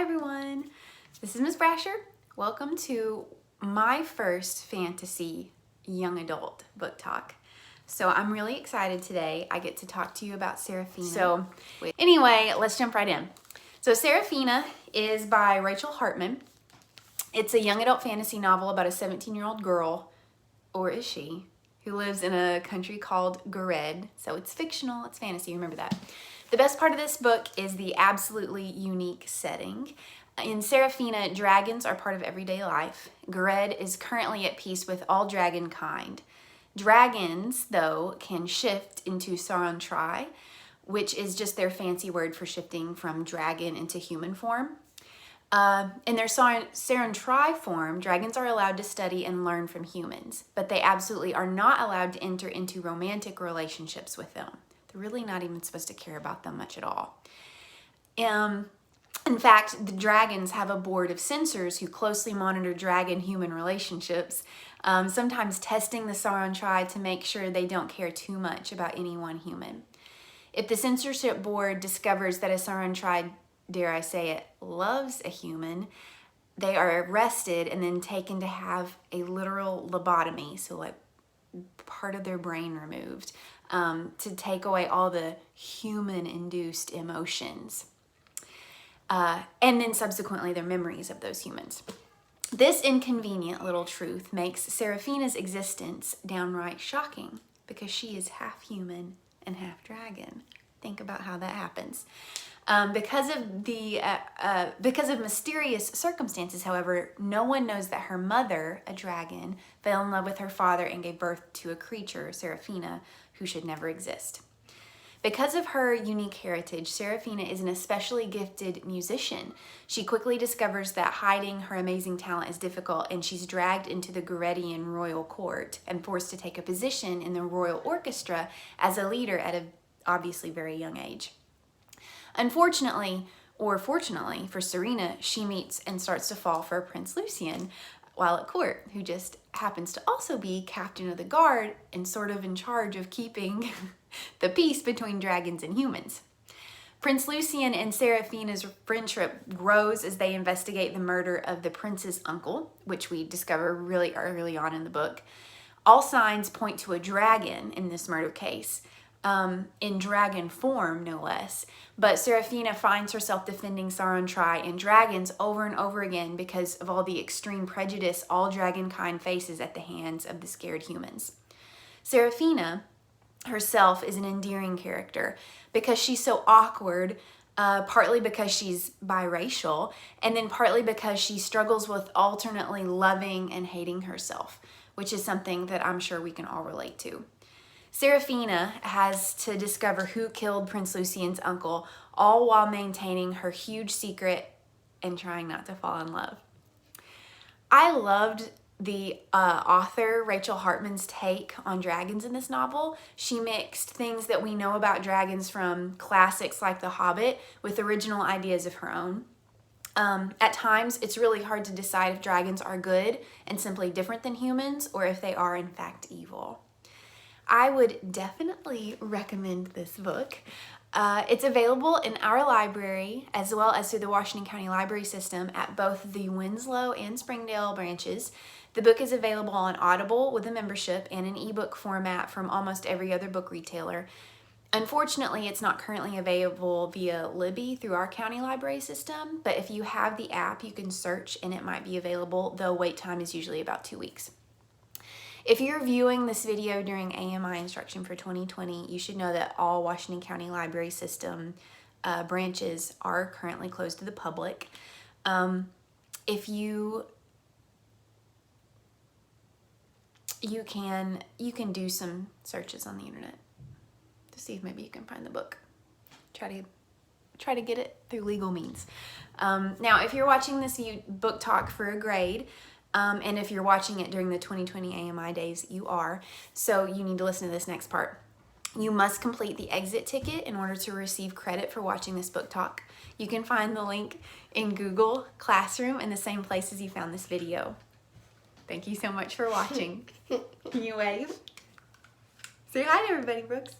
everyone, this is Miss Brasher. Welcome to my first fantasy young adult book talk. So I'm really excited today. I get to talk to you about Seraphina. So anyway, let's jump right in. So Seraphina is by Rachel Hartman. It's a young adult fantasy novel about a 17-year-old girl, or is she, who lives in a country called Blurb. So it's fictional, it's fantasy, remember that. The best part of this book is the absolutely unique setting. In Seraphina, dragons are part of everyday life. Blurb is currently at peace with all dragon kind. Dragons, though, can shift into Seraphina, which is just their fancy word for shifting from dragon into human form. In their Seraphina form, dragons are allowed to study and learn from humans, but they absolutely are not allowed to enter into romantic relationships with them. They're really not even supposed to care about them much at all. In fact, the dragons have a board of censors who closely monitor dragon-human relationships, sometimes testing the Seraphina to make sure they don't care too much about any one human. If the censorship board discovers that a Seraphina, dare I say it, loves a human, they are arrested and then taken to have a literal lobotomy, so like part of their brain removed, to take away all the human-induced emotions. And then subsequently their memories of those humans. This inconvenient little truth makes Seraphina's existence downright shocking because she is half human and half dragon. Think about how that happens. Because of mysterious circumstances, however, no one knows that her mother, a dragon, fell in love with her father and gave birth to a creature, Seraphina, who should never exist. Because of her unique heritage, Seraphina is an especially gifted musician. She quickly discovers that hiding her amazing talent is difficult, and she's dragged into the Blurbian royal court and forced to take a position in the royal orchestra as a leader at a obviously very young age. Unfortunately, or fortunately for Serena, she meets and starts to fall for Prince Lucian while at court, who just happens to also be captain of the guard and sort of in charge of keeping the peace between dragons and humans. Prince Lucian and Seraphina's friendship grows as they investigate the murder of the prince's uncle, which we discover really early on in the book. All signs point to a dragon in this murder case, in dragon form, no less. But Seraphina finds herself defending Seraphina and dragons over and over again because of all the extreme prejudice all dragon kind faces at the hands of the scared humans. Seraphina herself is an endearing character because she's so awkward, partly because she's biracial, and then partly because she struggles with alternately loving and hating herself, which is something that I'm sure we can all relate to. Seraphina has to discover who killed Prince Lucian's uncle, all while maintaining her huge secret and trying not to fall in love. I loved the author Rachel Hartman's take on dragons in this novel. She mixed things that we know about dragons from classics like The Hobbit with original ideas of her own. At times, it's really hard to decide if dragons are good and simply different than humans, or if they are in fact evil. I would definitely recommend this book. It's available in our library as well as through the Washington County Library System at both the Winslow and Springdale branches. The book is available on Audible with a membership and an ebook format from almost every other book retailer. Unfortunately, it's not currently available via Libby through our county library system, but if you have the app, you can search and it might be available, though wait time is usually about 2 weeks. If you're viewing this video during AMI instruction for 2020, you should know that all Washington County Library System branches are currently closed to the public. If you can do some searches on the internet to see if maybe you can find the book. Try to get it through legal means. Now, if you're watching this book talk for a grade, and if you're watching it during the 2020 AMI days, you are. So you need to listen to this next part. You must complete the exit ticket in order to receive credit for watching this book talk. You can find the link in Google Classroom in the same place as you found this video. Thank you so much for watching. Can you wave? Say hi to everybody, Brooks.